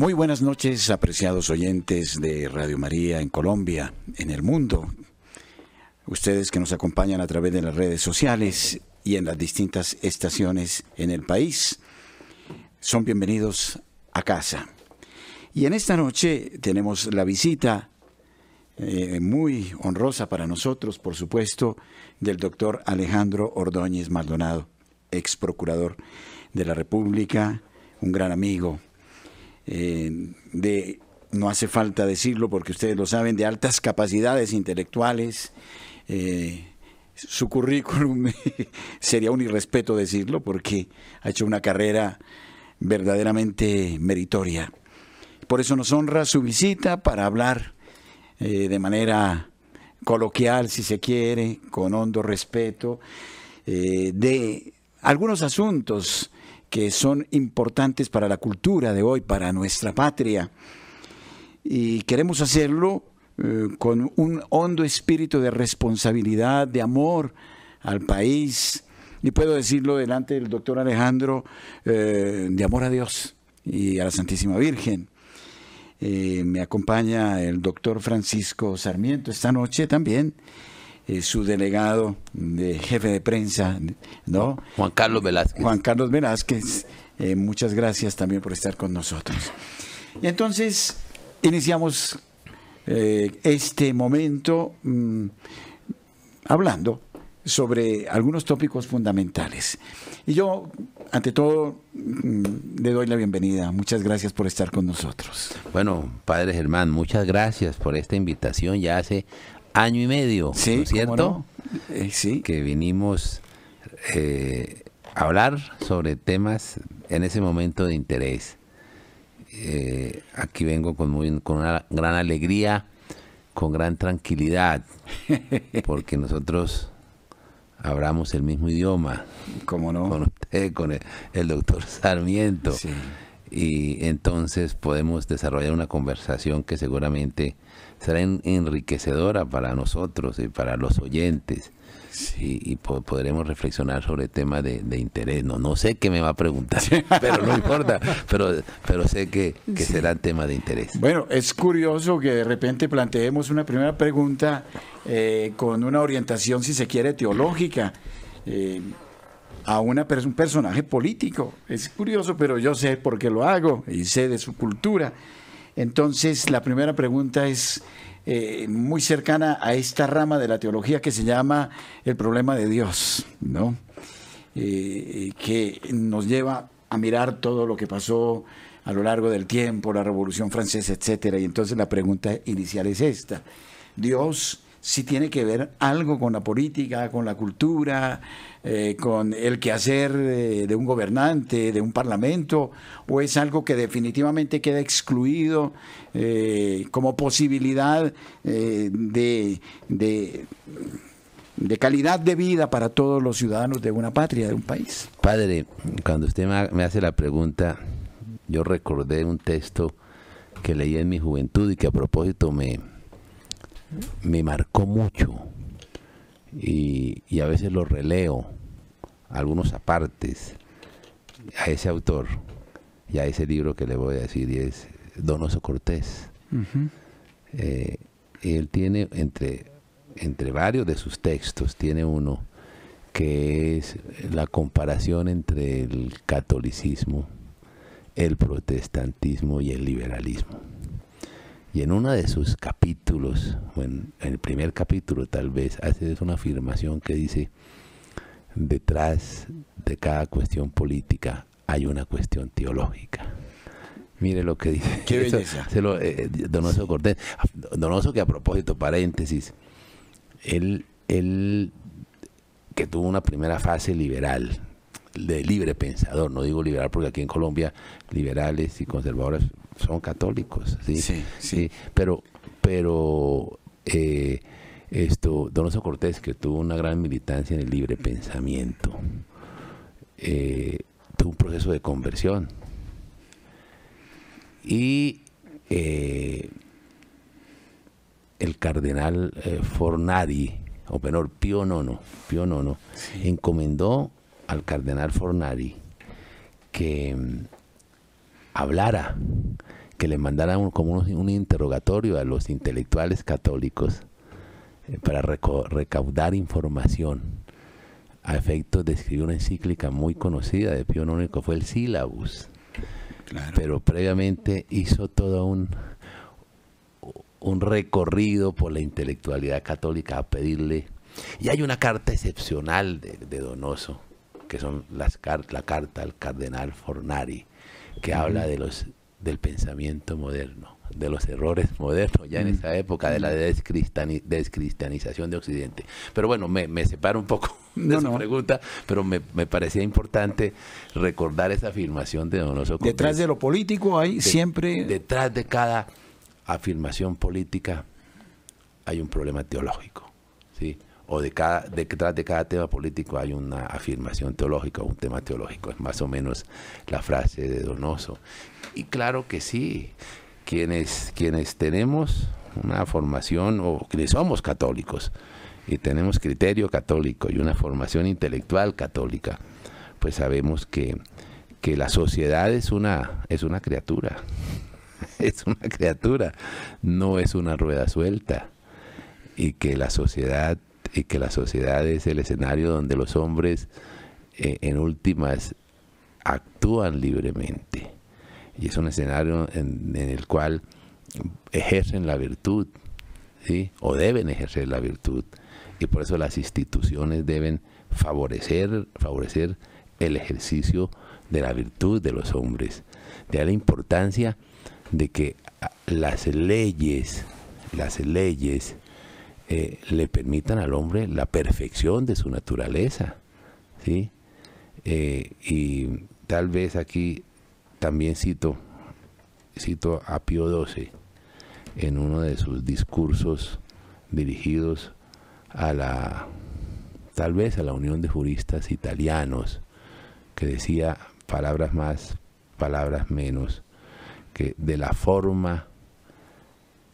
Muy buenas noches, apreciados oyentes de Radio María en Colombia, en el mundo. Ustedes que nos acompañan a través de las redes sociales y en las distintas estaciones en el país, son bienvenidos a casa. Y en esta noche tenemos la visita muy honrosa para nosotros, por supuesto, del doctor Alejandro Ordóñez Maldonado, ex procurador de la República, un gran amigo, no hace falta decirlo porque ustedes lo saben, de altas capacidades intelectuales. Su currículum sería un irrespeto decirlo porque ha hecho una carrera verdaderamente meritoria. Por eso nos honra su visita para hablar de manera coloquial, si se quiere, con hondo respeto, de algunos asuntos que son importantes para la cultura de hoy, para nuestra patria. Y queremos hacerlo con un hondo espíritu de responsabilidad, de amor al país. Y puedo decirlo delante del doctor Alejandro, de amor a Dios y a la Santísima Virgen. Me acompaña el doctor Francisco Sarmiento esta noche también, su delegado de jefe de prensa, ¿no? Juan Carlos Velázquez. Juan Carlos Velázquez, muchas gracias también por estar con nosotros. Y entonces iniciamos este momento hablando sobre algunos tópicos fundamentales. Y yo, ante todo, le doy la bienvenida. Muchas gracias por estar con nosotros. Bueno, Padre Germán, muchas gracias por esta invitación. Ya hace año y medio, sí, ¿no es cierto? No? Sí. Que vinimos a hablar sobre temas en ese momento de interés. Aquí vengo con una gran alegría, con gran tranquilidad, porque nosotros hablamos el mismo idioma. ¿Cómo no? Con usted, con el doctor Sarmiento. Sí. Y entonces podemos desarrollar una conversación que seguramente será enriquecedora para nosotros y para los oyentes. Sí. Y podremos reflexionar sobre temas de interés. No sé qué me va a preguntar, pero no importa. Pero sé que sí, será tema de interés. Bueno, es curioso que de repente planteemos una primera pregunta con una orientación, si se quiere, teológica, a un personaje político. Es curioso, pero yo sé por qué lo hago y sé de su cultura. Entonces, la primera pregunta es muy cercana a esta rama de la teología que se llama el problema de Dios, ¿no? Que nos lleva a mirar todo lo que pasó a lo largo del tiempo, la Revolución Francesa, etcétera. Y entonces la pregunta inicial es esta: ¿Dios sí tiene que ver algo con la política, con la cultura, con el quehacer de un gobernante, de un parlamento, o es algo que definitivamente queda excluido como posibilidad de calidad de vida para todos los ciudadanos de una patria, de un país? Padre, cuando usted me hace la pregunta, yo recordé un texto que leí en mi juventud y que a propósito me marcó mucho, y a veces lo releo, algunos apartes, a ese autor y a ese libro que le voy a decir, y es Donoso Cortés. Él tiene, entre varios de sus textos, tiene uno que es la comparación entre el catolicismo, el protestantismo y el liberalismo. Y en uno de sus capítulos, o en el primer capítulo tal vez, hace una afirmación que dice: detrás de cada cuestión política hay una cuestión teológica. Mire lo que dice. Qué belleza. Donoso Cortés. Donoso, que a propósito, paréntesis, él que tuvo una primera fase liberal, de libre pensador, no digo liberal porque aquí en Colombia liberales y conservadores son católicos, ¿sí? Sí. Pero Donoso Cortés, que tuvo una gran militancia en el libre pensamiento, tuvo un proceso de conversión, y el cardenal Fornari, o menor, Pío IX, sí, encomendó al cardenal Fornari que hablara, que le mandaran como un interrogatorio a los intelectuales católicos para recaudar información a efectos de escribir una encíclica muy conocida de Pío IX, que fue el Sílabus. Claro. Pero previamente hizo todo un recorrido por la intelectualidad católica a pedirle. Y hay una carta excepcional de Donoso, que son la carta al cardenal Fornari, que habla del pensamiento moderno, de los errores modernos, ya en esa época de la descristianización de Occidente. Pero bueno, me separo un poco de su pregunta, pero me parecía importante recordar esa afirmación de Donoso. Detrás de lo político hay siempre... Detrás de cada afirmación política hay un problema teológico, ¿sí? O detrás de cada tema político hay una afirmación teológica o un tema teológico. Es más o menos la frase de Donoso. Y claro que sí, quienes tenemos una formación, o quienes somos católicos, y tenemos criterio católico y una formación intelectual católica, pues sabemos que la sociedad es una criatura. Es una criatura, no es una rueda suelta. Y que la sociedad es el escenario donde los hombres en últimas actúan libremente, y es un escenario en el cual ejercen la virtud, ¿sí? O deben ejercer la virtud, y por eso las instituciones deben favorecer el ejercicio de la virtud de los hombres. De ahí la importancia de que las leyes le permitan al hombre la perfección de su naturaleza, ¿sí? Y tal vez aquí también cito a Pío XII en uno de sus discursos dirigidos tal vez a la Unión de Juristas Italianos, que decía, palabras más, palabras menos, que de la forma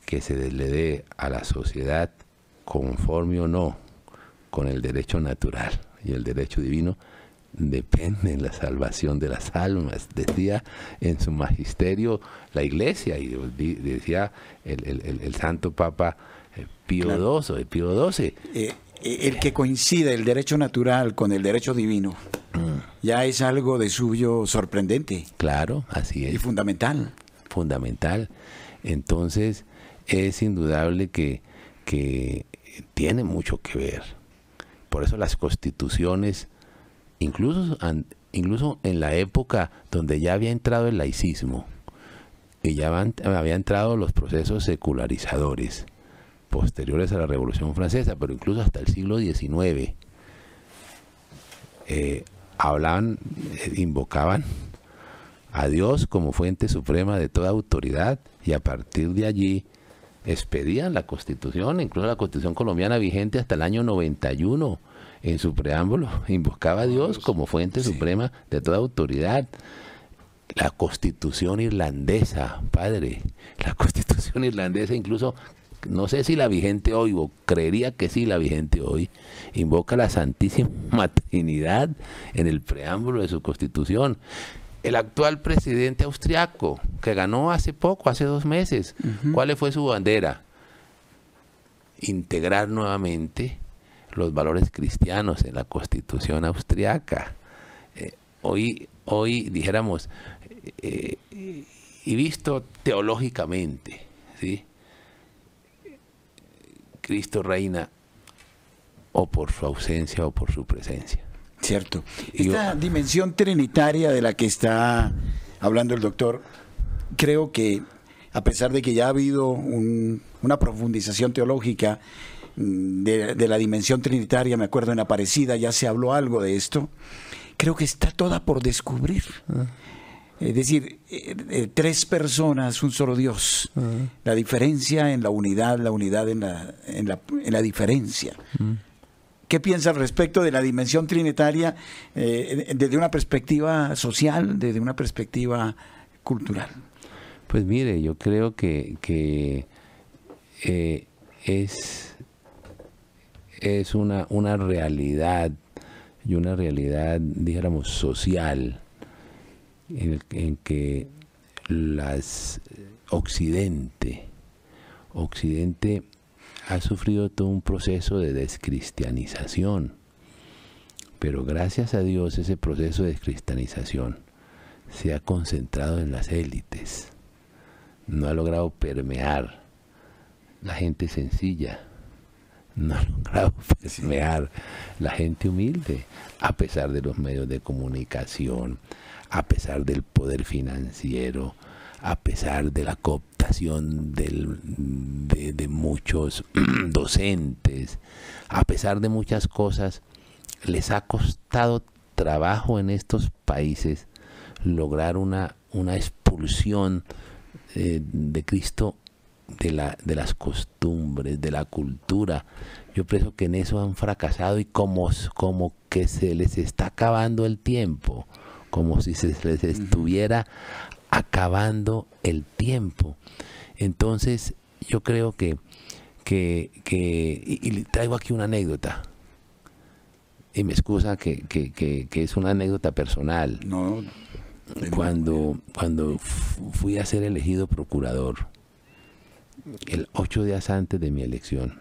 que se le dé a la sociedad, conforme o no con el derecho natural y el derecho divino, depende la salvación de las almas. Decía en su magisterio la Iglesia, y decía el Santo Papa Pío XII. El que coincide el derecho natural con el derecho divino ya es algo de suyo sorprendente. Claro, así es. Y fundamental. Fundamental. Entonces, es indudable que tiene mucho que ver. Por eso las constituciones, incluso en la época donde ya había entrado el laicismo y ya había entrado los procesos secularizadores posteriores a la Revolución Francesa, pero incluso hasta el siglo XIX, invocaban a Dios como fuente suprema de toda autoridad, y a partir de allí expedían la Constitución. Incluso la Constitución colombiana vigente hasta el año 91, en su preámbulo invocaba a Dios como fuente suprema de toda autoridad. La Constitución irlandesa, padre, la Constitución irlandesa, incluso no sé si la vigente hoy, o creería que sí, la vigente hoy, invoca a la Santísima Trinidad en el preámbulo de su Constitución. El actual presidente austriaco, que ganó hace 2 meses, ¿cuál fue su bandera? Integrar nuevamente los valores cristianos en la Constitución austriaca. Hoy dijéramos, y visto teológicamente, ¿sí? Cristo reina o por su ausencia o por su presencia. Cierto. Esta dimensión trinitaria de la que está hablando el doctor, creo que a pesar de que ya ha habido una profundización teológica de la dimensión trinitaria, me acuerdo en Aparecida ya se habló algo de esto, creo que está toda por descubrir. Es decir, 3 personas, un solo Dios. La diferencia en la unidad en la diferencia. ¿Qué piensa al respecto de la dimensión trinitaria desde una perspectiva social, desde una perspectiva cultural? Pues mire, yo creo que es una realidad, y una realidad, dijéramos, social, en que Occidente ha sufrido todo un proceso de descristianización, pero gracias a Dios ese proceso de descristianización se ha concentrado en las élites, no ha logrado permear la gente sencilla, no ha logrado permear la gente humilde, a pesar de los medios de comunicación, a pesar del poder financiero, a pesar de la cooptación de muchos docentes, a pesar de muchas cosas. Les ha costado trabajo en estos países lograr una expulsión de Cristo de las costumbres, de la cultura. Yo pienso que en eso han fracasado, y como que se les está acabando el tiempo, como si se les estuviera acabando el tiempo. Entonces yo creo que y traigo aquí una anécdota, y me excusa que es una anécdota personal. No. Cuando fui a ser elegido procurador, 8 días antes de mi elección,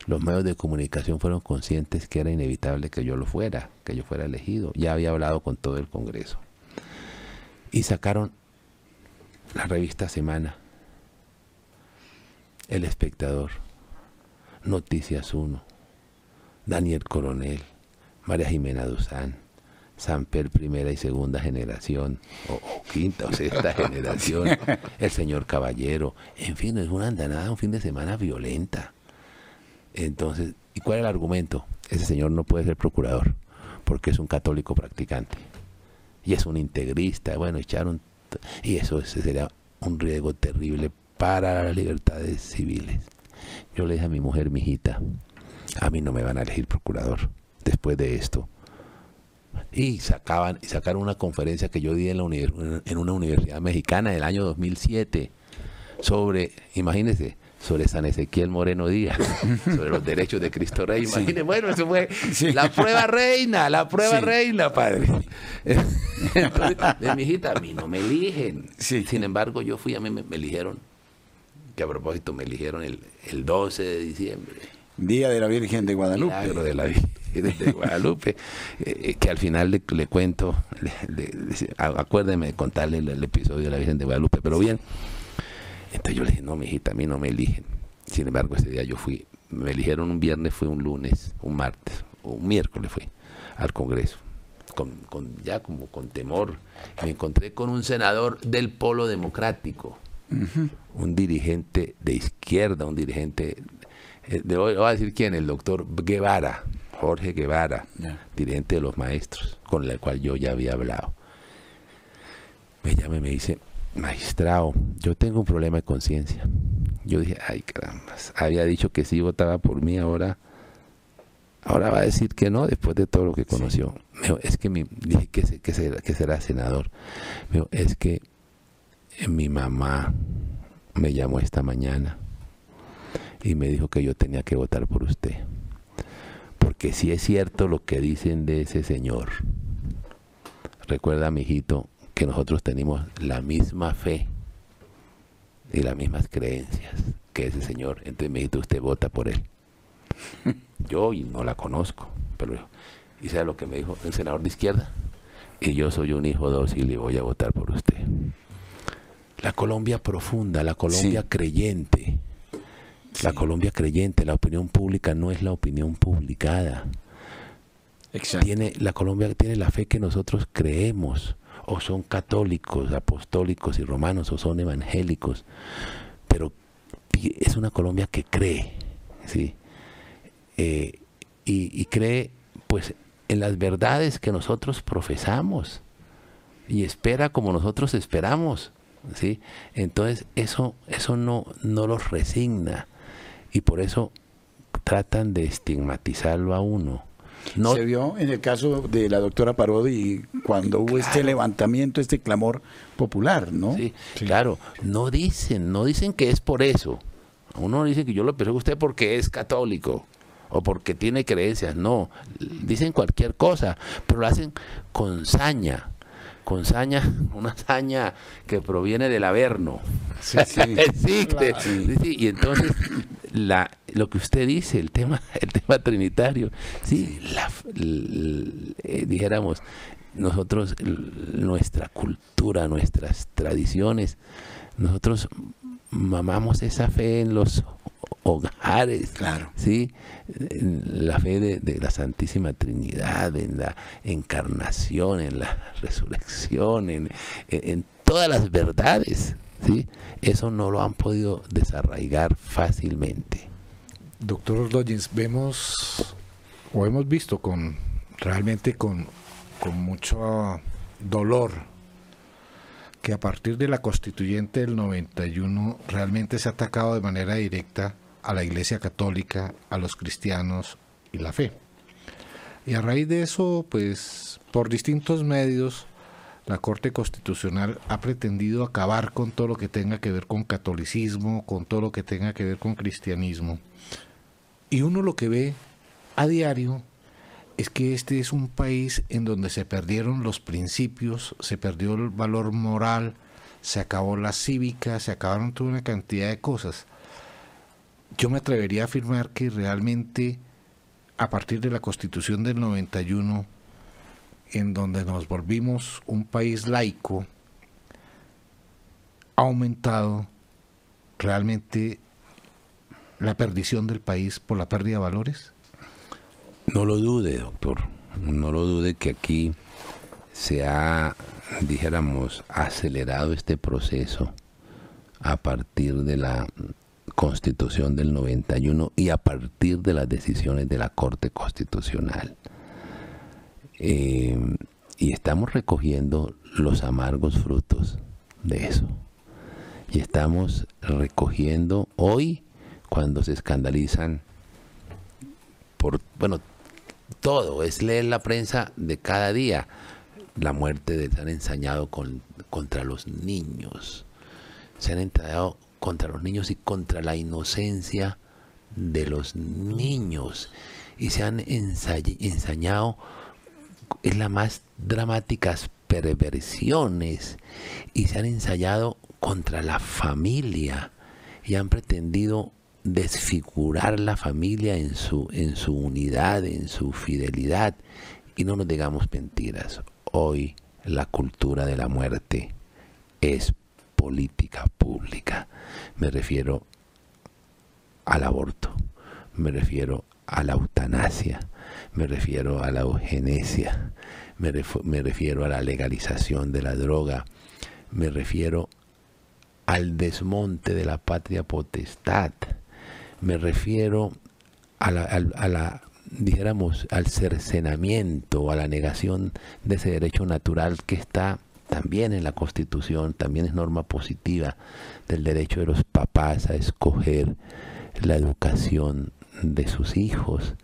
los medios de comunicación fueron conscientes que era inevitable que yo fuera elegido. Ya había hablado con todo el Congreso. Y sacaron la revista Semana, El Espectador, Noticias 1, Daniel Coronel, María Jimena Duzán, Samper primera y segunda generación, o quinta o sexta generación, el señor Caballero. En fin, es una andanada, un fin de semana violenta. Entonces, ¿y cuál es el argumento? Ese señor no puede ser procurador porque es un católico practicante y es un integrista. Bueno, y eso sería un riesgo terrible para las libertades civiles. Yo le dije a mi mujer: mijita, a mí no me van a elegir procurador después de esto. Y sacaron una conferencia que yo di en una universidad mexicana en el año 2007 sobre, imagínense, sobre San Ezequiel Moreno Díaz, sobre los derechos de Cristo Rey. Imagínense, bueno, eso fue la prueba reina, padre. Entonces, de mi hijita, a mí no me eligen. Sin embargo, yo fui, a mí me eligieron, que a propósito me eligieron el 12 de diciembre. Día de la Virgen de Guadalupe. Milagro de la Virgen de Guadalupe, que al final le cuento, acuérdeme de contarle el episodio de la Virgen de Guadalupe, pero bien. Entonces yo le dije: no, mijita, a mí no me eligen. Sin embargo, ese día yo fui, me eligieron un viernes, fui un lunes, un martes, o un miércoles fui al Congreso, ya como con temor. Me encontré con un senador del Polo Democrático, un dirigente de izquierda, un dirigente, voy a decir quién, el doctor Guevara, Jorge Guevara, dirigente de los maestros, con el cual yo ya había hablado. Me llama y me dice: magistrado, yo tengo un problema de conciencia. Yo dije: ay, caramba, había dicho que sí votaba por mí, ahora va a decir que no, después de todo lo que conoció. Me dijo: es que dije que será senador. Me dijo: es que mi mamá me llamó esta mañana y me dijo que yo tenía que votar por usted, porque si es cierto lo que dicen de ese señor. Recuerda, mijito, que nosotros tenemos la misma fe y las mismas creencias que ese señor. Entonces me dijo: usted vota por él. Yo no la conozco, pero ¿y sabe lo que me dijo el senador de izquierda? Y yo soy un hijo dócil y voy a votar por usted. La Colombia profunda, la Colombia creyente, la Colombia creyente, la opinión pública no es la opinión publicada. Exacto. La Colombia tiene la fe que nosotros creemos. O son católicos, apostólicos y romanos, o son evangélicos, pero es una Colombia que cree, ¿sí? Y cree, pues, en las verdades que nosotros profesamos, y espera como nosotros esperamos, ¿sí? Entonces eso no los resigna, y por eso tratan de estigmatizarlo a uno. No. Se vio en el caso de la doctora Parodi cuando hubo este levantamiento, este clamor popular, ¿no? Sí, claro. No dicen que es por eso. Uno dice que yo lo persigo a usted porque es católico o porque tiene creencias. No, dicen cualquier cosa, pero lo hacen con saña. con saña, una saña que proviene del Averno. Sí, sí. Sí, y entonces lo que usted dice, el tema trinitario, sí, dijéramos, nosotros, nuestra cultura, nuestras tradiciones, nosotros mamamos esa fe en los hogares, claro, ¿sí? La fe de la Santísima Trinidad, en la encarnación, en la resurrección, en todas las verdades, ¿sí? Eso no lo han podido desarraigar fácilmente. Doctor Ordóñez, hemos visto realmente con mucho dolor que a partir de la Constituyente del 91 realmente se ha atacado de manera directa a la Iglesia Católica, a los cristianos y la fe. Y a raíz de eso, pues, por distintos medios, la Corte Constitucional ha pretendido acabar con todo lo que tenga que ver con catolicismo, con todo lo que tenga que ver con cristianismo. Y uno lo que ve a diario es que este es un país en donde se perdieron los principios, se perdió el valor moral, se acabó la cívica, se acabaron toda una cantidad de cosas. Yo me atrevería a afirmar que realmente a partir de la Constitución del 91, en donde nos volvimos un país laico, ha aumentado realmente la perdición del país por la pérdida de valores. No lo dude, doctor, no lo dude que aquí se ha, dijéramos, acelerado este proceso a partir de la Constitución del 91 y a partir de las decisiones de la Corte Constitucional. Y estamos recogiendo los amargos frutos de eso. Y estamos recogiendo hoy, cuando se escandalizan por, bueno, todo, es leer la prensa de cada día, la muerte se han ensañado contra los niños, se han ensañado contra los niños y contra la inocencia de los niños, y se han ensañado en las más dramáticas perversiones, y se han ensayado contra la familia, y han pretendido desfigurar la familia en su unidad, en su fidelidad. Y no nos digamos mentiras, hoy la cultura de la muerte es política pública. Me refiero al aborto, me refiero a la eutanasia, me refiero a la eugenesia, me refiero a la legalización de la droga, me refiero al desmonte de la patria potestad, me refiero dijéramos, al cercenamiento, a la negación de ese derecho natural que está también en la Constitución, también es norma positiva del derecho de los papás a escoger la educación de sus hijos.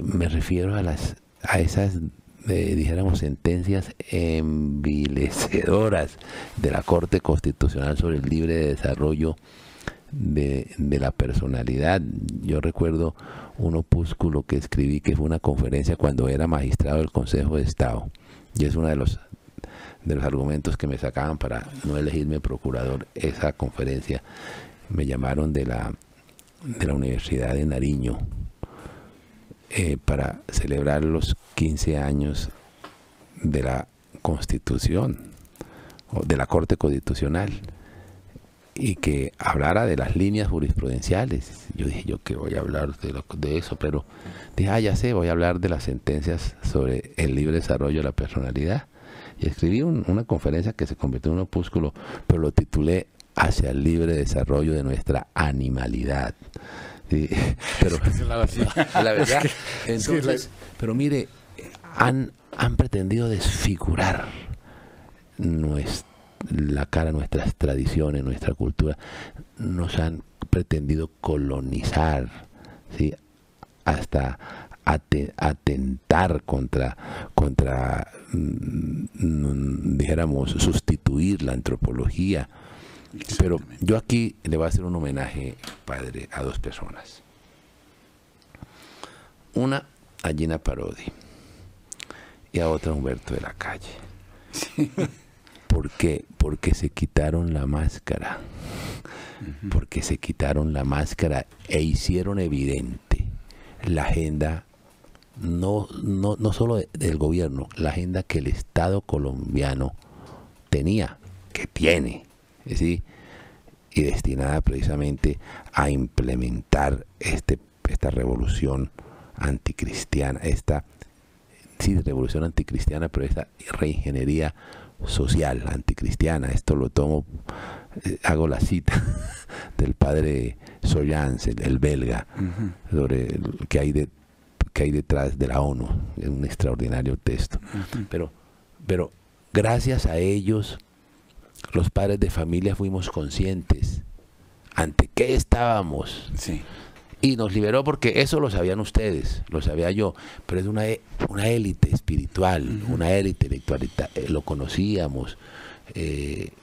Me refiero a esas, dijéramos, sentencias envilecedoras de la Corte Constitucional sobre el libre desarrollo de la personalidad. Yo recuerdo un opúsculo que escribí, que fue una conferencia cuando era magistrado del Consejo de Estado, y es uno de los argumentos que me sacaban para no elegirme procurador. Esa conferencia me llamaron de la Universidad de Nariño para celebrar los 15 años de la Constitución, o de la Corte Constitucional, y que hablara de las líneas jurisprudenciales. Yo dije, ¿yo qué voy a hablar de eso? Pero dije, ya sé, voy a hablar de las sentencias sobre el libre desarrollo de la personalidad. Y escribí una conferencia que se convirtió en un opúsculo, pero lo titulé Hacia el libre desarrollo de nuestra animalidad. Sí, pero la verdad, entonces, pero mire, han pretendido desfigurar la cara, nuestras tradiciones, nuestra cultura. Nos han pretendido colonizar, ¿sí? Hasta atentar contra dijéramos, sustituir la antropología. Pero yo aquí le voy a hacer un homenaje, padre, a dos personas. Una, a Gina Parodi, y a otra Humberto de la Calle. ¿Por qué? Porque se quitaron la máscara. Porque se quitaron la máscara e hicieron evidente la agenda, no solo del gobierno, la agenda que el Estado colombiano tenía, que tiene, ¿sí? Y destinada precisamente a implementar esta revolución anticristiana, revolución anticristiana, pero esta reingeniería social anticristiana. Esto lo tomo, hago la cita del padre Sollans, el belga, sobre que hay detrás de la ONU, es un extraordinario texto. Pero gracias a ellos, los padres de familia fuimos conscientes ante qué estábamos. Sí. Y nos liberó, porque eso lo sabían ustedes, lo sabía yo, pero es una élite espiritual, una élite intelectual, lo conocíamos.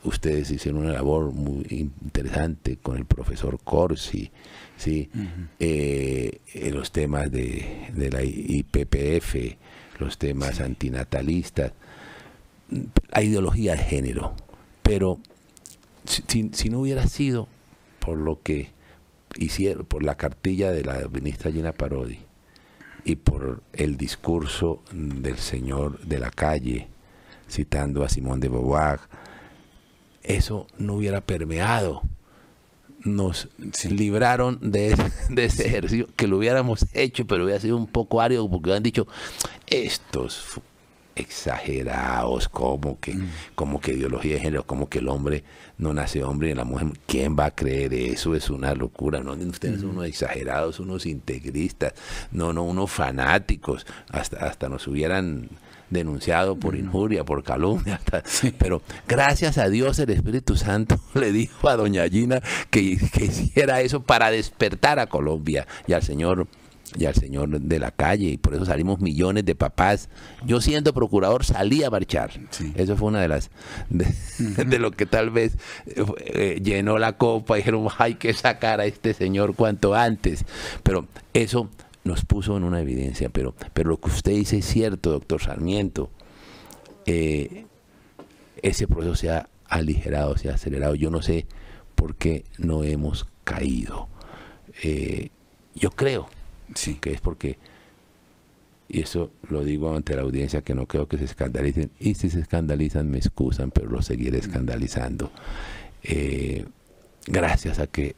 Ustedes hicieron una labor muy interesante con el profesor Corsi, ¿sí? Los temas de la IPPF, los temas antinatalistas, la ideología de género. Pero si no hubiera sido por lo que hicieron, por la cartilla de la ministra Gina Parodi y por el discurso del señor de la Calle, citando a Simone de Beauvoir, eso no hubiera permeado. Nos libraron de ese ejercicio, que lo hubiéramos hecho, pero hubiera sido un poco árido, porque hubieran dicho, estos exagerados, como que ideología de género, como que el hombre no nace hombre y la mujer, ¿quién va a creer eso? Es una locura. No, ustedes son unos exagerados, unos integristas, unos fanáticos, hasta nos hubieran denunciado por injuria, por calumnia, pero gracias a Dios el Espíritu Santo le dijo a doña Gina que hiciera eso para despertar a Colombia y al señor de la Calle, y por eso salimos millones de papás. Yo, siendo procurador, salí a marchar. Sí. Eso fue una de las de lo que tal vez llenó la copa y dijeron, hay que sacar a este señor cuanto antes, pero eso nos puso en una evidencia. Pero lo que usted dice es cierto, doctor Sarmiento. Ese proceso se ha aligerado, se ha acelerado. Yo no sé por qué no hemos caído. Yo creo que es porque, y eso lo digo ante la audiencia, que no creo que se escandalicen, y si se escandalizan me excusan, pero lo seguiré escandalizando. Gracias a que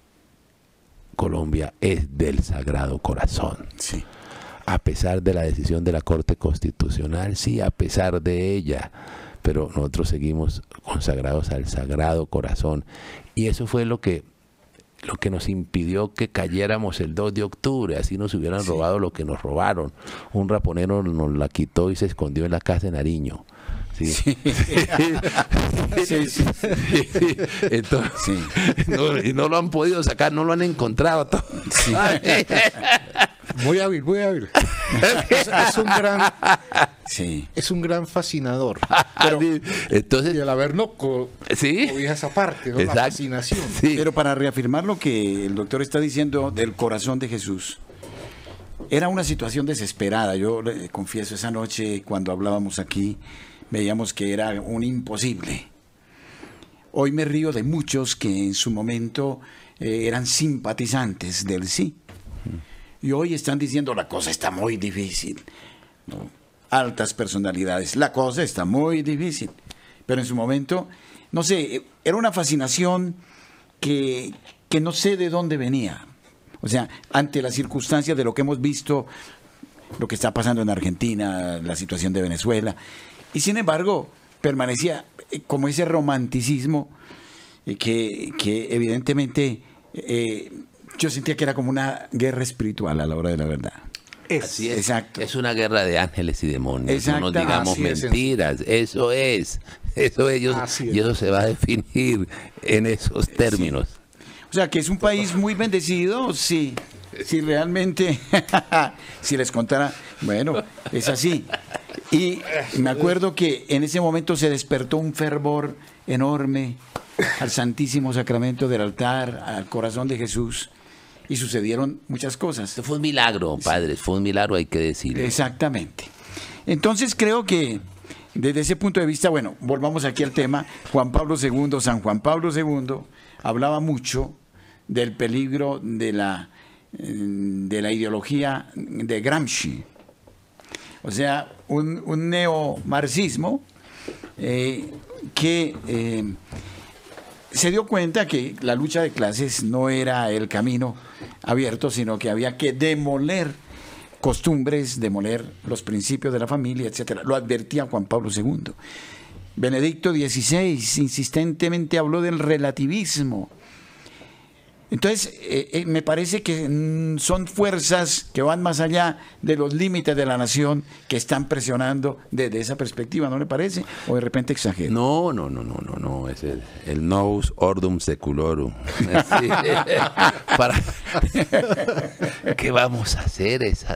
Colombia es del Sagrado Corazón. Sí. A pesar de la decisión de la Corte Constitucional, sí, a pesar de ella, pero nosotros seguimos consagrados al Sagrado Corazón. Y eso fue lo que nos impidió que cayéramos el 2 de octubre, así nos hubieran robado lo que nos robaron. Un raponero nos la quitó y se escondió en la casa de Nariño. Sí. Sí. Entonces, no lo han podido sacar, no lo han encontrado. Sí. Muy hábil, muy hábil. Es un gran fascinador. Pero, entonces, y el habernos cobija esa parte, ¿no? La fascinación. Sí. Pero para reafirmar lo que el doctor está diciendo del corazón de Jesús, era una situación desesperada. Yo le confieso, esa noche cuando hablábamos aquí, veíamos que era un imposible. Hoy me río de muchos que en su momento eran simpatizantes del sí. Y hoy están diciendo, la cosa está muy difícil, ¿no? Altas personalidades, la cosa está muy difícil. Pero en su momento, no sé, era una fascinación que no sé de dónde venía. O sea, ante las circunstancias de lo que hemos visto, lo que está pasando en Argentina, la situación de Venezuela, y sin embargo, permanecía como ese romanticismo que evidentemente yo sentía que era como una guerra espiritual a la hora de la verdad. Así es. Exacto. Es una guerra de ángeles y demonios. No nos digamos mentiras. Eso es. Y eso se va a definir en esos términos. Sí. O sea, que es un país muy bendecido, sí. Si realmente, si les contara, bueno, es así. Y me acuerdo que en ese momento se despertó un fervor enorme al Santísimo Sacramento del altar, al corazón de Jesús, y sucedieron muchas cosas. Fue un milagro, padre, fue un milagro, hay que decirlo. Exactamente. Entonces creo que desde ese punto de vista, bueno, volvamos aquí al tema. Juan Pablo II, San Juan Pablo II, hablaba mucho del peligro de la ideología de Gramsci. O sea, un neomarxismo que se dio cuenta que la lucha de clases no era el camino abierto, sino que había que demoler costumbres, demoler los principios de la familia, etcétera. Lo advertía Juan Pablo II. Benedicto XVI insistentemente habló del relativismo. Entonces, me parece que son fuerzas que van más allá de los límites de la nación que están presionando desde esa perspectiva, ¿no le parece? ¿O de repente exagero? No, es el nous ordum seculorum. Sí. ¿Qué vamos a hacer? Es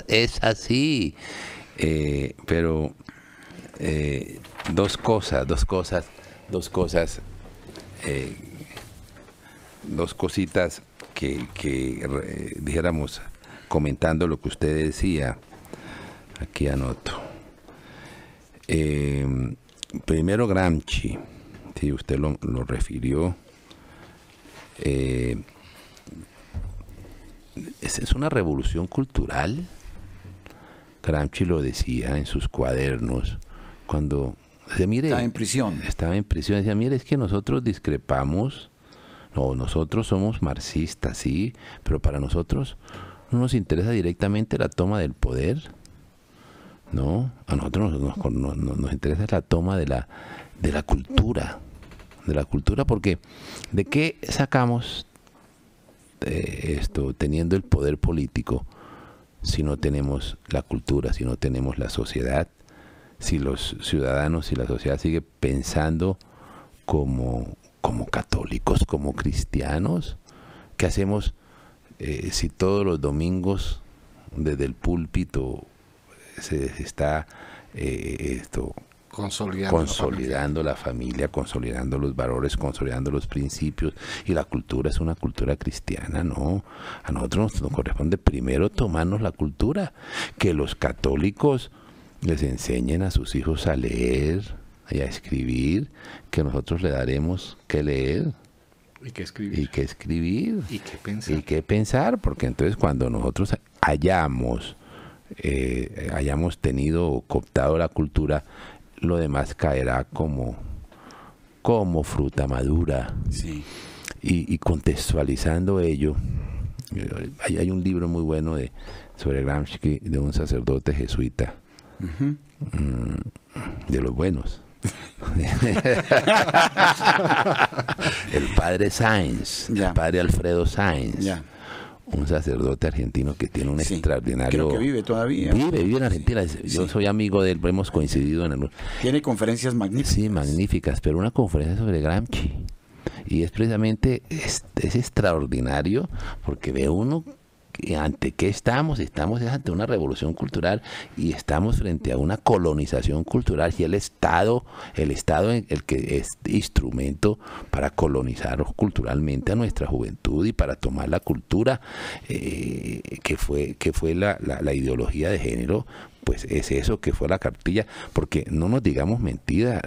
así. Pero dos cositas que dijéramos, comentando lo que usted decía. Aquí anoto. Primero Gramsci, sí, usted lo refirió. Es una revolución cultural. Gramsci lo decía en sus cuadernos cuando decía, mire, estaba en prisión. Decía, mire, es que nosotros discrepamos. No, nosotros somos marxistas, sí, pero para nosotros no nos interesa directamente la toma del poder, ¿no? A nosotros nos interesa la toma de la cultura, porque ¿de qué sacamos esto teniendo el poder político si no tenemos la cultura, si no tenemos la sociedad, si los ciudadanos y la sociedad sigue pensando como católicos, como cristianos? ¿Qué hacemos si todos los domingos desde el púlpito se está consolidando la familia, consolidando los valores, consolidando los principios, y la cultura es una cultura cristiana? No, a nosotros nos corresponde primero tomarnos la cultura, que los católicos les enseñen a sus hijos a leer y a escribir, que nosotros le daremos que leer y que escribir y que pensar, porque entonces cuando nosotros hayamos tenido o cooptado la cultura, lo demás caerá como fruta madura. Sí. Y contextualizando ello, hay un libro muy bueno sobre Gramsci, de un sacerdote jesuita, de los buenos. El padre Sáenz, el padre Alfredo Sáenz, un sacerdote argentino que tiene un extraordinario... Creo que vive todavía. Vive en Argentina. Yo soy amigo de él, hemos coincidido en el... Tiene conferencias magníficas. Sí, magníficas, pero una conferencia sobre Gramsci. Y es precisamente, es extraordinario, porque ve uno ante qué estamos ante una revolución cultural, y estamos frente a una colonización cultural, y el Estado en el que es instrumento para colonizar culturalmente a nuestra juventud y para tomar la cultura, que fue la ideología de género. Pues es eso que fue la cartilla, porque no nos digamos mentira,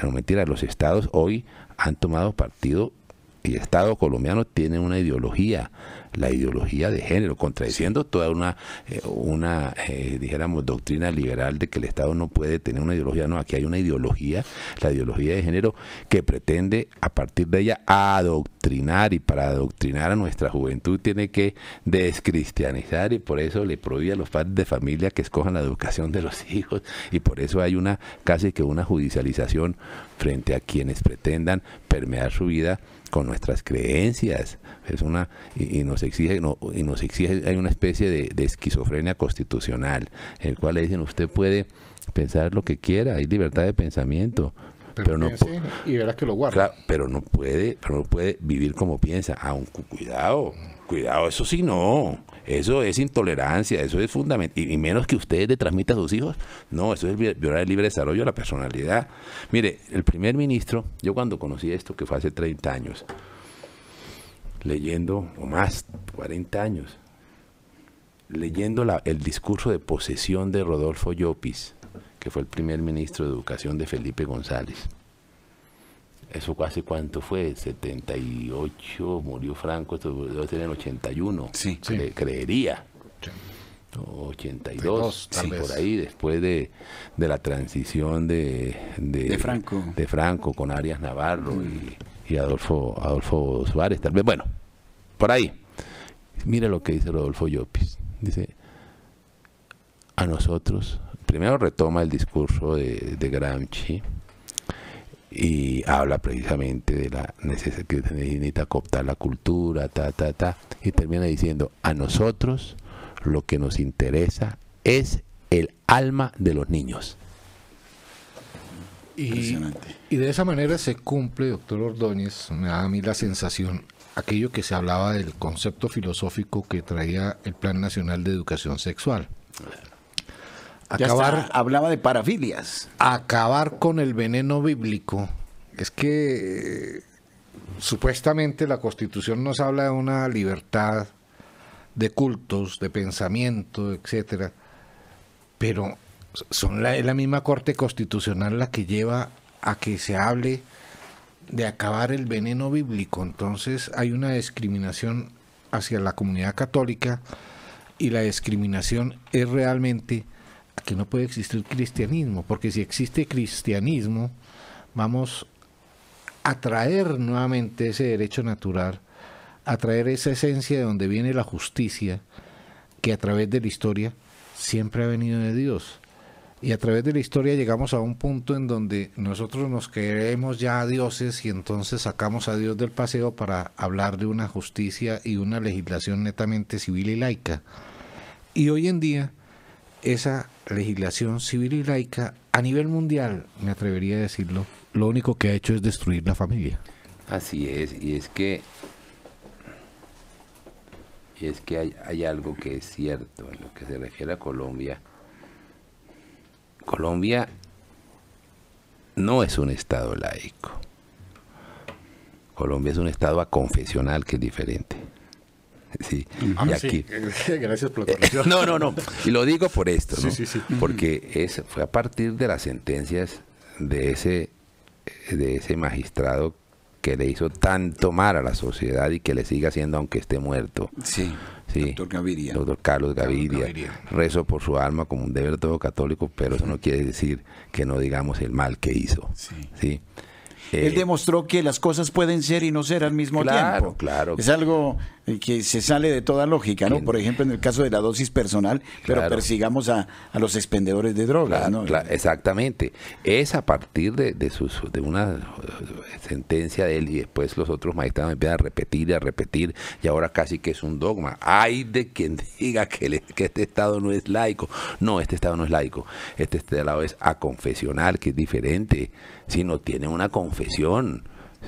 los estados hoy han tomado partido, y el Estado colombiano tiene una ideología, la ideología de género, contradiciendo toda una dijéramos, doctrina liberal de que el Estado no puede tener una ideología. No, aquí hay una ideología, la ideología de género, que pretende a partir de ella adoctrinar, y para adoctrinar a nuestra juventud tiene que descristianizar, y por eso le prohíbe a los padres de familia que escojan la educación de los hijos, y por eso hay casi que una judicialización frente a quienes pretendan permear su vida con nuestras creencias. Y nos exige, hay una especie de esquizofrenia constitucional, en el cual le dicen: usted puede pensar lo que quiera, hay libertad de pensamiento, pero no y verás que lo guarda. Claro, pero no puede vivir como piensa. Aunque cuidado, eso sí, no, eso es intolerancia, eso es fundamental, y menos que usted le transmita a sus hijos. No, eso es violar el libre desarrollo de la personalidad. Mire, el primer ministro, yo cuando conocí esto, que fue hace 30 años, leyendo, o más, 40 años, leyendo el discurso de posesión de Rodolfo Llopis, que fue el primer ministro de Educación de Felipe González. ¿Eso hace cuánto fue? 78, murió Franco, esto debe ser en 81, sí. Creería. Sí. 82, tal vez. por ahí, después de la transición de Franco con Arias Navarro y Adolfo Suárez, tal vez. Bueno, por ahí. Mire lo que dice Rodolfo Llopis. Dice, a nosotros, primero retoma el discurso de Gramsci y habla precisamente de la necesidad que necesita cooptar la cultura, y termina diciendo, a nosotros lo que nos interesa es el alma de los niños. Y de esa manera se cumple, doctor Ordóñez, me da a mí la sensación, aquello que se hablaba del concepto filosófico que traía el Plan Nacional de Educación Sexual. Hablaba de parafilias. Acabar con el veneno bíblico. Es que supuestamente la Constitución nos habla de una libertad de cultos, de pensamiento, etcétera, pero es la misma Corte Constitucional la que lleva a que se hable de acabar el veneno bíblico. Entonces hay una discriminación hacia la comunidad católica, y la discriminación es realmente que no puede existir cristianismo, porque si existe cristianismo vamos a traer nuevamente ese derecho natural, a traer esa esencia de donde viene la justicia, que a través de la historia siempre ha venido de Dios. Y a través de la historia llegamos a un punto en donde nosotros nos creemos ya dioses, y entonces sacamos a Dios del paseo para hablar de una justicia y una legislación netamente civil y laica. Y hoy en día esa legislación civil y laica a nivel mundial, me atrevería a decirlo, lo único que ha hecho es destruir la familia. Así es, y es que hay algo que es cierto en lo que se refiere a Colombia. Colombia no es un estado laico. Colombia es un estado aconfesional, que es diferente. Sí. Y aquí, sí. Gracias por la corrección. No. Y lo digo por esto, ¿no? Sí. Porque fue a partir de las sentencias de ese magistrado que le hizo tanto mal a la sociedad y que le sigue haciendo aunque esté muerto. Sí. Doctor Gaviria. Doctor Carlos Gaviria. Rezo por su alma como un deber todo católico, pero eso no quiere decir que no digamos el mal que hizo. ¿Sí? Él demostró que las cosas pueden ser y no ser al mismo tiempo. Claro. Es algo que se sale de toda lógica, ¿no? Por ejemplo, en el caso de la dosis personal, pero persigamos a los expendedores de drogas, ¿no? Exactamente. Es a partir de una sentencia de él, y después los otros magistrados empiezan a repetir, y ahora casi que es un dogma. Hay de quien diga que este Estado no es laico. No, este Estado no es laico. Este Estado es aconfesional, que es diferente. Si no tiene una confesión,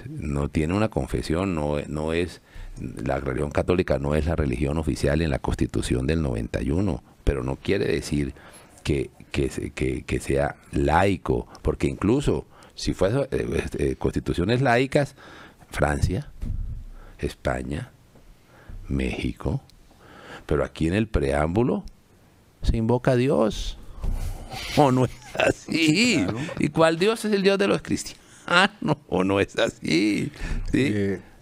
no es, la religión católica no es la religión oficial en la Constitución del 91, pero no quiere decir que sea laico, porque incluso si fuese constituciones laicas, Francia, España, México, pero aquí en el preámbulo se invoca a Dios. ¿O no es así? Claro. ¿Y cuál Dios es el Dios de los cristianos? ¿O no es así? ¿Sí?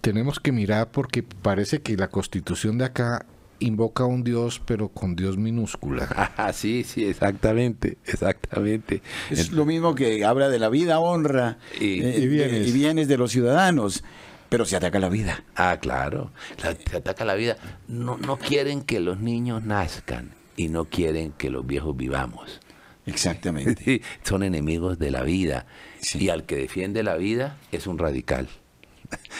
Tenemos que mirar, porque parece que la Constitución de acá invoca a un Dios, pero con Dios minúscula. Sí, exactamente. Es lo mismo que habla de la vida, honra y bienes de los ciudadanos, pero se ataca la vida. Claro, se ataca la vida. No quieren que los niños nazcan y no quieren que los viejos vivamos. Exactamente. Sí, son enemigos de la vida. Sí. Y al que defiende la vida es un radical.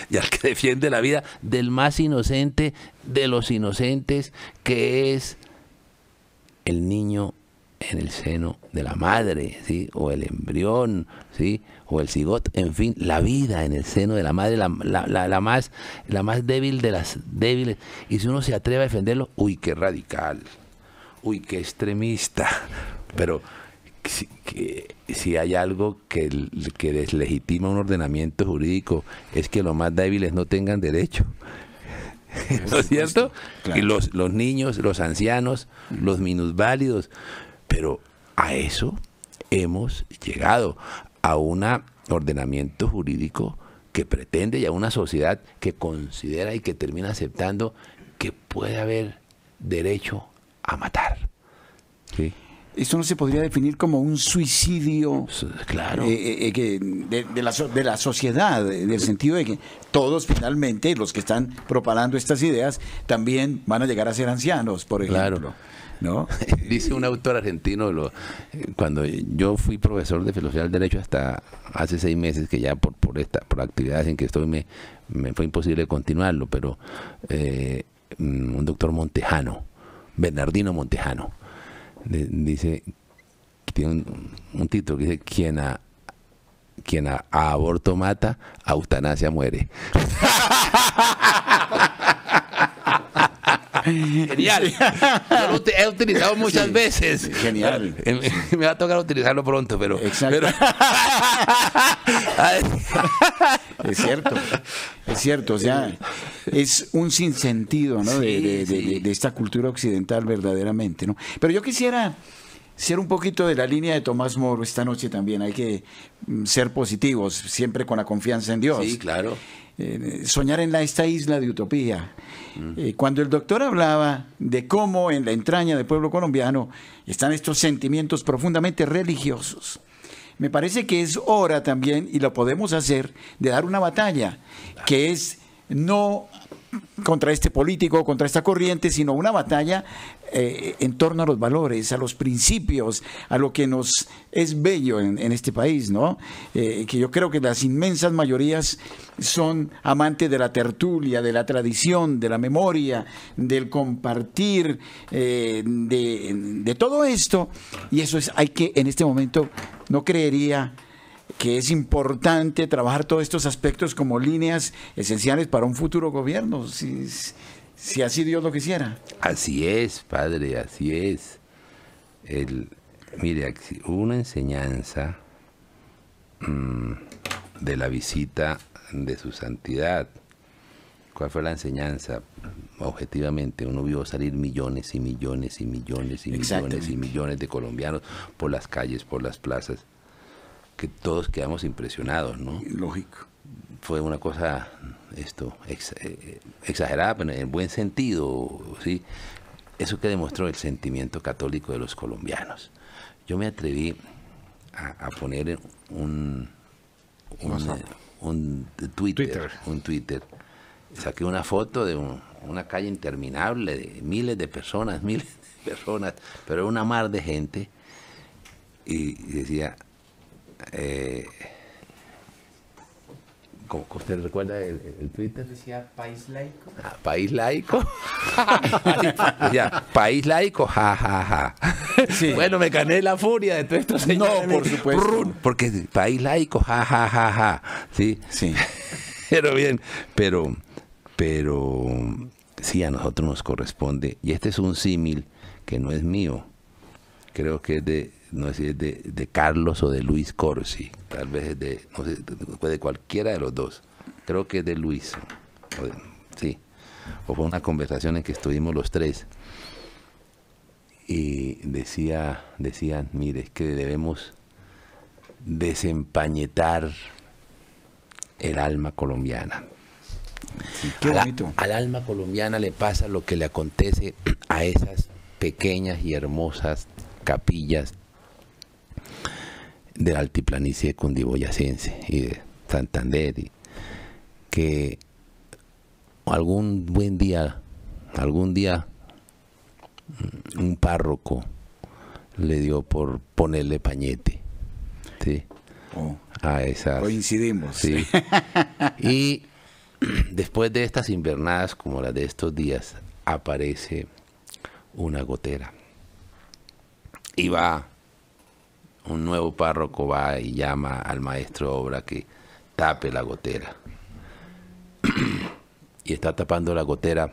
Y al que defiende la vida del más inocente de los inocentes, que es el niño en el seno de la madre, ¿sí? O el embrión, ¿sí? O el cigoto, en fin, la vida en el seno de la madre, la más débil de las débiles. Y si uno se atreve a defenderlo, uy, qué radical, uy, qué extremista. Pero si hay algo que deslegitima un ordenamiento jurídico, es que los más débiles no tengan derecho. ¿No es cierto? Claro. Y los niños, los ancianos, los minusválidos. Pero a eso hemos llegado a un ordenamiento jurídico que pretende, y a una sociedad que considera y que termina aceptando que puede haber derecho a matar. ¿Sí? Esto no se podría definir como un suicidio, claro, de la sociedad, del sentido de que todos finalmente, los que están propalando estas ideas, también van a llegar a ser ancianos, por ejemplo. Claro. ¿No? Dice un autor argentino, cuando yo fui profesor de filosofía del derecho hasta hace 6 meses, que ya por actividades en que estoy me fue imposible continuarlo, pero un doctor Montejano, Bernardino Montejano, dice, tiene un título que dice: quien a aborto mata, a eutanasia muere. Genial. Yo lo he utilizado muchas veces. Genial. Me va a tocar utilizarlo pronto, pero... Exacto. Es cierto, o sea, es un sinsentido, ¿no? Sí. De esta cultura occidental verdaderamente, ¿no? Pero yo quisiera ser un poquito de la línea de Tomás Moro esta noche también. Hay que ser positivos, siempre con la confianza en Dios. Sí, claro. Soñar en esta isla de utopía. Cuando el doctor hablaba de cómo en la entraña del pueblo colombiano están estos sentimientos profundamente religiosos, me parece que es hora también, y lo podemos hacer, de dar una batalla, que es no contra este político, contra esta corriente, sino una batalla en torno a los valores, a los principios, a lo que nos es bello en este país, ¿no? Que yo creo que las inmensas mayorías son amantes de la tertulia, de la tradición, de la memoria, del compartir, de todo esto, y eso es, hay que en este momento, no creería que es importante trabajar todos estos aspectos como líneas esenciales para un futuro gobierno, si así Dios lo quisiera. Así es, padre, así es. Mire, hubo una enseñanza de la visita de su santidad. ¿Cuál fue la enseñanza? Objetivamente, uno vio salir millones y millones y millones y millones y millones de colombianos por las calles, por las plazas, que todos quedamos impresionados, ¿no? Lógico. Fue una cosa exagerada, pero en el buen sentido, ¿sí? Eso que demostró el sentimiento católico de los colombianos. Yo me atreví a poner un Twitter. Saqué una foto de una calle interminable de miles de personas, pero una mar de gente, y decía... ¿Cómo usted recuerda el Twitter? Decía país laico. País laico. Decía, país laico, ja, ja, ja. Sí. Bueno, me gané la furia de todos estos señores. No, por supuesto. Porque país laico, ja, ja, ja, ja. Sí. Pero bien, pero sí, a nosotros nos corresponde, y este es un símil que no es mío, creo que es no sé si es de Carlos o de Luis Corsi, tal vez es de cualquiera de los dos, creo que es de Luis, o fue una conversación en que estuvimos los tres, y decían, mire, es que debemos desempañetar el alma colombiana. Sí, qué bonito. Al alma colombiana le pasa lo que le acontece a esas pequeñas y hermosas capillas de la altiplanicie cundiboyacense y de Santander, y que algún día un párroco le dio por ponerle pañete, ¿sí? A esas. Coincidimos. Sí. Y después de estas invernadas como las de estos días, aparece una gotera. Y un nuevo párroco va y llama al maestro de obra que tape la gotera. Y está tapando la gotera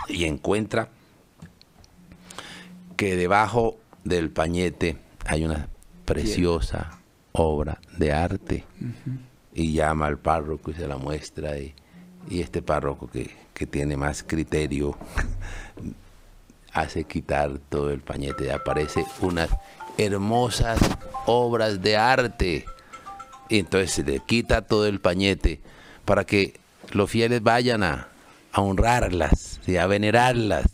y encuentra que debajo del pañete hay una preciosa obra de arte. Y llama al párroco y se la muestra, y este párroco que tiene más criterio hace quitar todo el pañete, y aparece unas hermosas obras de arte. Y entonces se le quita todo el pañete para que los fieles vayan a honrarlas, ¿sí? A venerarlas.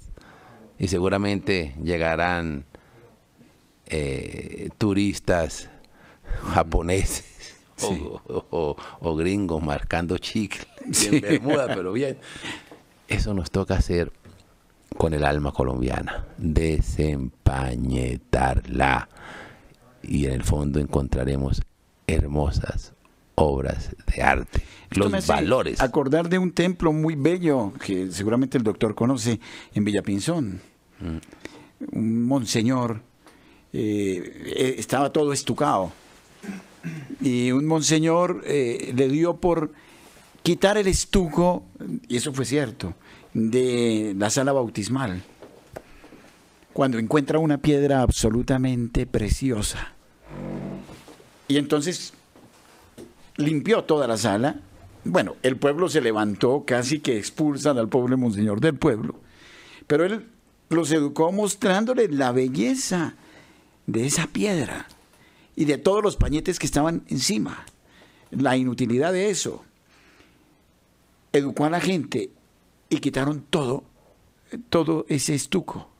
Y seguramente llegarán turistas japoneses, sí, o gringos marcando chicle, sí, en Bermuda, pero bien. Eso nos toca hacer con el alma colombiana, desempañetarla. Y en el fondo encontraremos hermosas obras de arte, los valores. Acordar de un templo muy bello que seguramente el doctor conoce en Villapinzón. Un monseñor, estaba todo estucado, y un monseñor le dio por quitar el estuco, y eso fue cierto, de la sala bautismal, cuando encuentra una piedra absolutamente preciosa. Y entonces limpió toda la sala. Bueno, el pueblo se levantó, casi que expulsan al pobre monseñor del pueblo, pero él los educó mostrándoles la belleza de esa piedra y de todos los pañetes que estaban encima, la inutilidad de eso. Educó a la gente y quitaron todo ese estuco.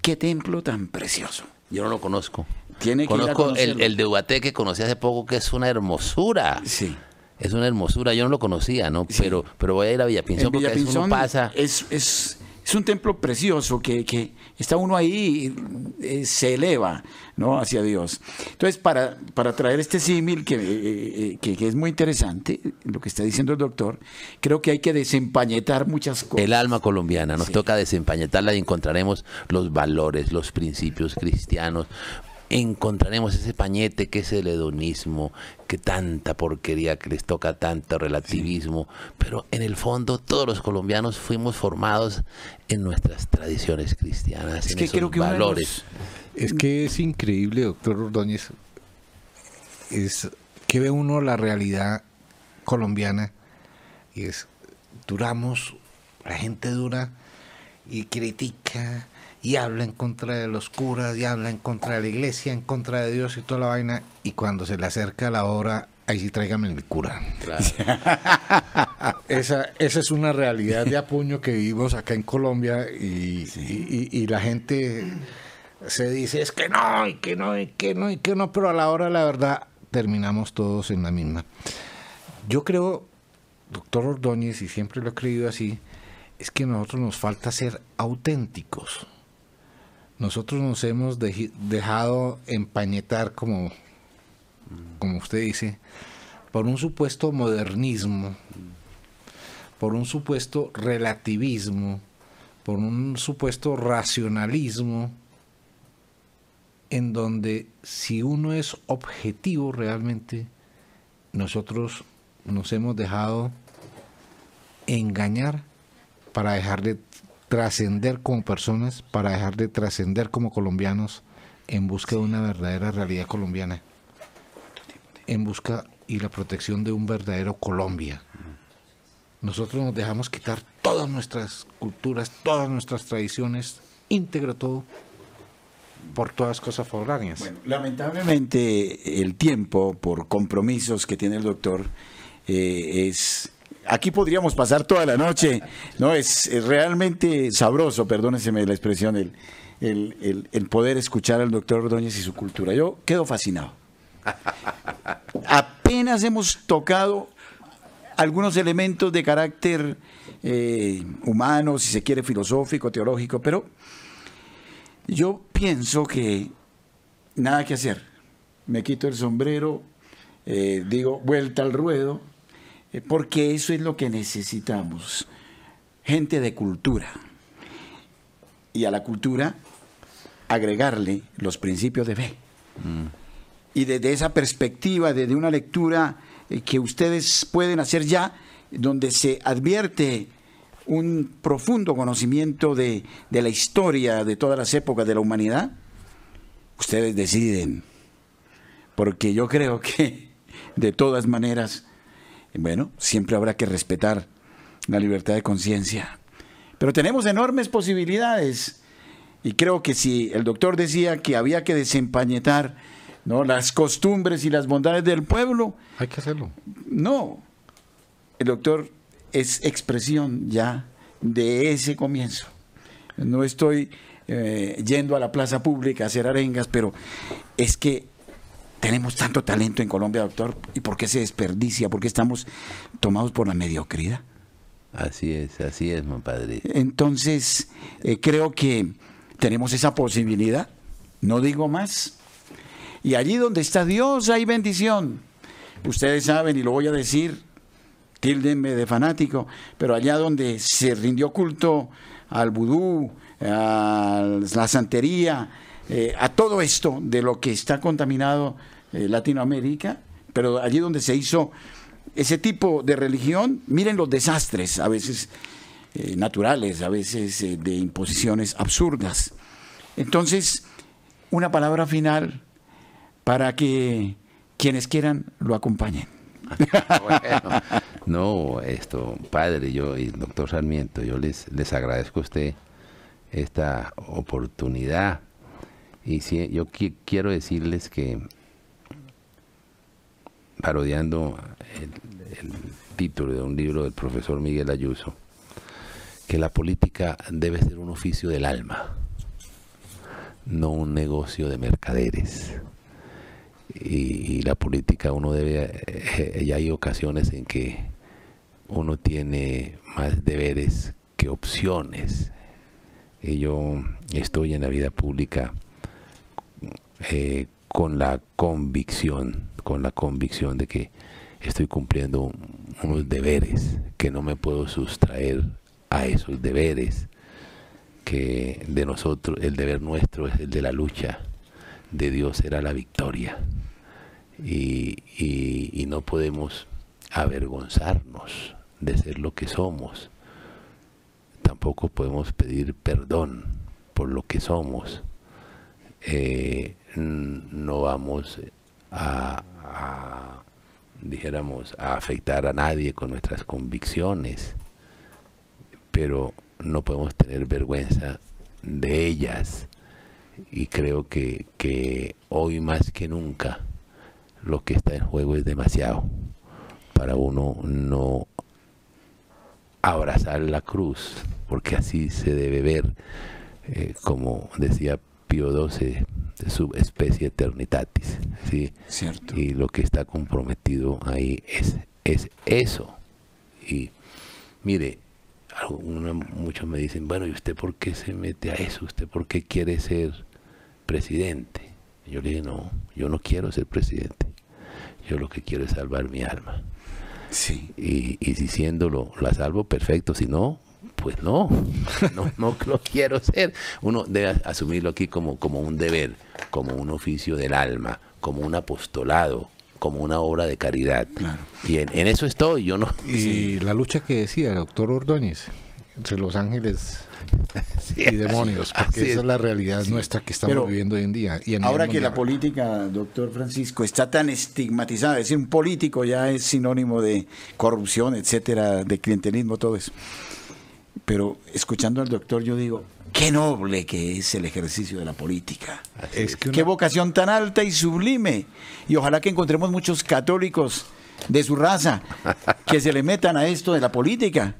¡Qué templo tan precioso! Yo no lo conozco. Tiene que conozco el de Ubaté, que conocí hace poco, que es una hermosura. Sí. Es una hermosura. Yo no lo conocía, ¿no? Sí. Pero voy a ir a Villapinzón, porque eso no pasa. Es un templo precioso que está uno ahí, se eleva, ¿no?, hacia Dios. Entonces, para traer este símil que es muy interesante, lo que está diciendo el doctor, creo que hay que desempañetar muchas cosas. El alma colombiana, nos toca desempañetarla y encontraremos los valores, los principios cristianos. Encontraremos ese pañete que es el hedonismo, que tanta porquería, que les toca tanto relativismo, pero en el fondo todos los colombianos fuimos formados en nuestras tradiciones cristianas, en esos valores. Es que es increíble, doctor Ordóñez, es que ve uno la realidad colombiana, y es, duramos, la gente dura y critica y habla en contra de los curas, y habla en contra de la iglesia, en contra de Dios y toda la vaina, y cuando se le acerca la hora, ahí sí tráigame el cura. Claro. Esa es una realidad de apuño que vivimos acá en Colombia, y la gente se dice, es que no, y que no, y que no, y que no, pero a la hora de la verdad terminamos todos en la misma. Yo creo, doctor Ordóñez, y siempre lo he creído así, es que a nosotros nos falta ser auténticos. Nosotros nos hemos dejado empañetar, como usted dice, por un supuesto modernismo, por un supuesto relativismo, por un supuesto racionalismo, en donde si uno es objetivo realmente, nosotros nos hemos dejado engañar para dejar de trascender como personas, para dejar de trascender como colombianos, en busca de una verdadera realidad colombiana, en busca y la protección de un verdadero Colombia. Nosotros nos dejamos quitar todas nuestras culturas, todas nuestras tradiciones, íntegro todo, por todas cosas foráneas. Bueno, lamentablemente el tiempo, por compromisos que tiene el doctor, es... Aquí podríamos pasar toda la noche, ¿no? Es realmente sabroso, perdóneseme la expresión, el poder escuchar al doctor Ordóñez y su cultura. Yo quedo fascinado. Apenas hemos tocado algunos elementos de carácter humano, si se quiere, filosófico, teológico, pero yo pienso que nada que hacer. Me quito el sombrero, digo vuelta al ruedo, porque eso es lo que necesitamos, gente de cultura, y a la cultura agregarle los principios de fe. Y desde esa perspectiva, desde una lectura que ustedes pueden hacer ya, donde se advierte un profundo conocimiento de la historia de todas las épocas de la humanidad, ustedes deciden, porque yo creo que de todas maneras, bueno, siempre habrá que respetar la libertad de conciencia. Pero tenemos enormes posibilidades Y creo que si el doctor decía que había que desempañetar, ¿no?, las costumbres y las bondades del pueblo, Hay que hacerlo. no. El doctor es expresión ya de ese comienzo. No estoy yendo a la plaza pública a hacer arengas, pero es que tenemos tanto talento en Colombia, doctor, ¿y por qué se desperdicia? ¿Por qué estamos tomados por la mediocridad? Así es, mi padre. Entonces, creo que tenemos esa posibilidad, no digo más. Y allí donde está Dios hay bendición. Ustedes saben, y lo voy a decir, tíldenme de fanático, pero allá donde se rindió culto al vudú, a la santería, a todo esto de lo que está contaminado Latinoamérica, pero allí donde se hizo ese tipo de religión, miren los desastres, a veces naturales, a veces de imposiciones absurdas. Entonces, una palabra final para que quienes quieran lo acompañen. Bueno, no, padre, yo y doctor Sarmiento, yo les agradezco a usted esta oportunidad, y sí, yo quiero decirles que, parodiando el título de un libro del profesor Miguel Ayuso, que la política debe ser un oficio del alma, no un negocio de mercaderes. Y la política uno debe, ya hay ocasiones en que uno tiene más deberes que opciones. Y yo estoy en la vida pública con la convicción de que estoy cumpliendo unos deberes, que no me puedo sustraer a esos deberes, que de nosotros, el deber nuestro es el de la lucha, de Dios será la victoria, y no podemos avergonzarnos de ser lo que somos. Tampoco podemos pedir perdón por lo que somos. No vamos dijéramos, a afectar a nadie con nuestras convicciones, pero no podemos tener vergüenza de ellas. Y creo que hoy más que nunca lo que está en juego es demasiado para uno no abrazar la cruz, porque así se debe ver, como decía Pío XII, subespecie eternitatis, ¿sí? Cierto. Y lo que está comprometido ahí es eso. Y mire, muchos me dicen, bueno, ¿y usted por qué se mete a eso? ¿Usted por qué quiere ser presidente? Yo le dije, no, yo no quiero ser presidente. Yo lo que quiero es salvar mi alma. Sí. Y si siéndolo la salvo, perfecto. Si no, pues no lo quiero ser. Uno debe asumirlo aquí como un deber, como un oficio del alma, como un apostolado, como una obra de caridad. Claro. Y en eso estoy, yo no. Y la lucha que decía el doctor Ordóñez entre los ángeles Sí, y demonios, porque así esa es la realidad nuestra que estamos Pero viviendo hoy en día. Y en ahora el que la mundial. política, doctor Francisco, está tan estigmatizada, es decir, un político ya es sinónimo de corrupción, etcétera, de clientelismo, todo eso. Pero escuchando al doctor yo digo, qué noble que es el ejercicio de la política. Es que Qué vocación tan alta y sublime. Y ojalá que encontremos muchos católicos de su raza que se le metan a esto de la política.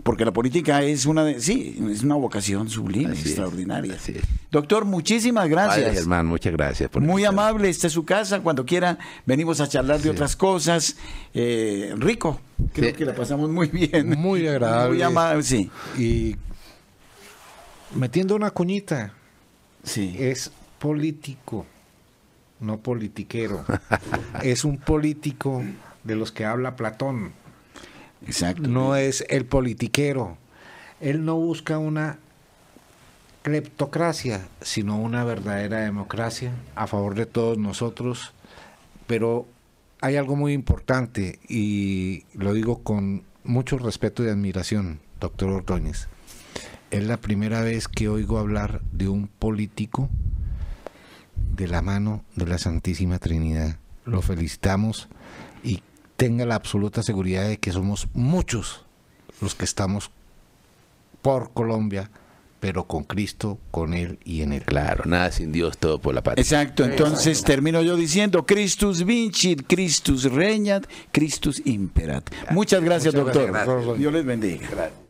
Porque la política es es una vocación sublime, Así es, extraordinaria. así es. Doctor, muchísimas gracias. Padre Germán, muchas gracias. Por Muy invitarme. amable, esta es su casa. Cuando quiera, venimos a charlar de otras cosas. Rico, creo Sí. que la pasamos muy bien. Muy agradable. Muy amable, sí. Y metiendo una cuñita, Sí. es político, no politiquero. Es un político de los que habla Platón. Exacto. No es el politiquero. Él no busca una cleptocracia, sino una verdadera democracia a favor de todos nosotros. Pero hay algo muy importante, y lo digo con mucho respeto y admiración, doctor Ordóñez. Es la primera vez que oigo hablar de un político de la mano de la Santísima Trinidad. Lo felicitamos y tenga la absoluta seguridad de que somos muchos los que estamos por Colombia pero con Cristo, con Él y en Él. Claro, nada sin Dios, todo por la patria. Exacto, entonces termino yo diciendo Christus vincit, Christus regnat, Christus imperat. Muchas gracias, Muchas doctor. gracias. Dios les bendiga. Gracias.